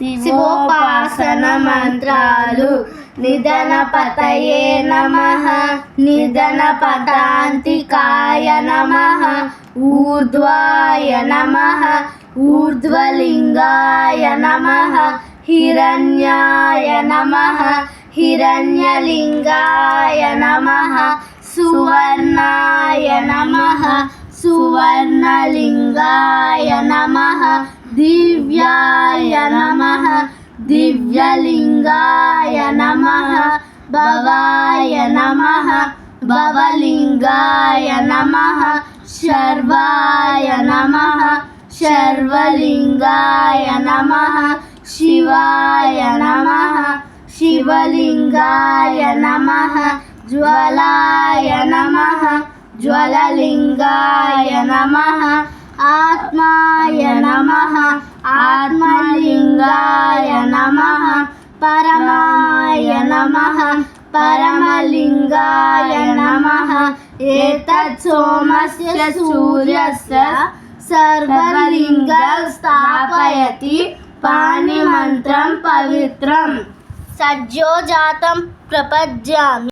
శివోపాసన మంత్రాలు. నిధనపతయే నమః, నిధనపదాంతికాయ నమః, ఊర్ధ్వాయ నమః, ఊర్ధ్వలింగాయ నమః, హిరణ్యాయ నమః, హిరణ్యలింగాయ నమః, సువర్ణాయ నమః, సువర్ణలింగాయ నమః, దివ్యాయ నమః, దివ్యలింగాయ నమః, భవాయ నమః, భవలింగాయ నమః, శర్వాయ నమః, శర్వలింగాయ నమః, శివాయ నమః, శివలింగాయ నమః, జ్వలాయ నమః, జ్వలలింగాయ నమః, ఆత్మాయ నమః, ఆత్మలింగాయ నమః, పరమాయ నమః, పరమలింగాయ నమః. ఏతత్ సోమస్య సూర్యస్య సర్వలింగం స్థాపయతి పాణిమంత్రం పవిత్రం. సజ్జోజాతం ప్రపద్యామి.